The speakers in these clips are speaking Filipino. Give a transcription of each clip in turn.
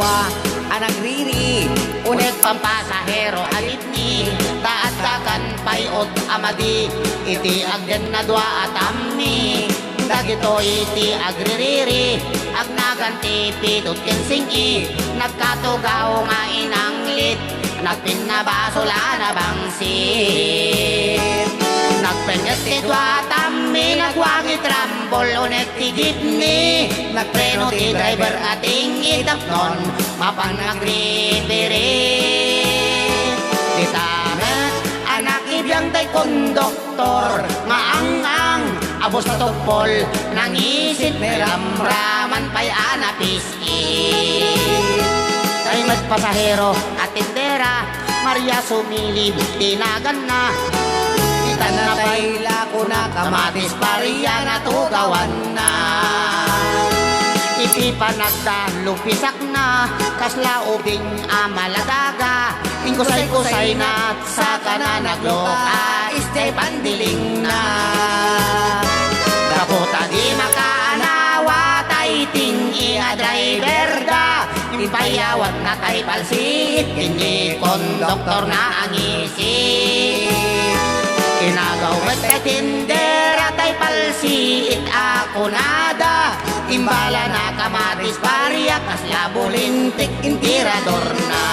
kadwa anagriri Unet pampasahero alitni Taat-takan payot amadi Iti agden na dwa at amni Dagito iti agririri Agnaganti pitut kensingi Nagkatugaw nga inanglit Nagpinabasula na bangsit Nagpenyet ti dwa tammi Nagwagit rambol unet ti jeepney Nagpreno ti driver ating itapnon Mapan nagripiri Titamet anak ibiyang tay konduktor Maangang abos na tugpol Nangisit may ramraman pa'y anapisit Tay pasahero at tindera Maria sumilib tinagan na Itan na Napaila ko na kamatis pariya na tugawan na Iti panagda lupisak na Kasla ubing amaladaga Ingkusay-kusay na Saka na nagloka Istay pandiling na Kaputa di makaanawa Tay tingi a driver da Impayawat na tay palsit Tingi konduktor na ang isip Kinagawat kay tindera tay palsit ako nada Timbala na kamatis pariya kasla bulintik intirador na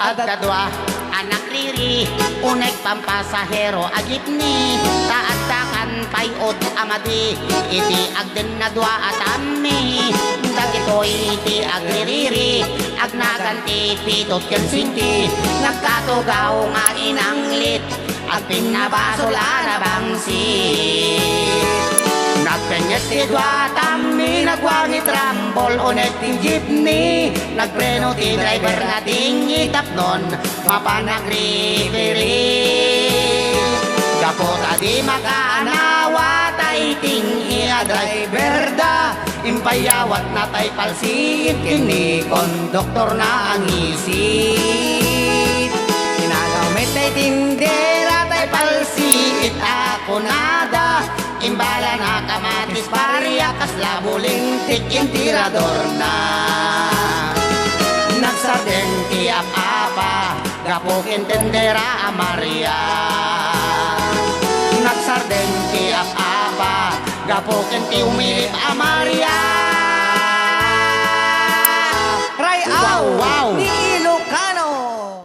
At kadwa anak riri Unek pampasahero agipni Taat-takan payot amadi Iti agden na dwa at ammi Dagitoy iti agririri Agnaganti pitot kensinti Nagkatugaw nga inanglit At pinabasula na bangsit Nagpenyet ti dwa tammi Nagwangit rambol unet ti jeepney Nagpreno ti driver nga ting itapnon Mapanagripiri Gapota di makaanawa Tay ting iya driver da Impayawat na tay palsit Kini konduktor na ang isip Kinagaw may tay tindera tay palsit ako nada Imbala na kamatis pariya Kasla bulintik intirador na Nagsardeng ti apa Gapok intendera a Maria Nagsardeng ti apa Gapok inti umilip a Maria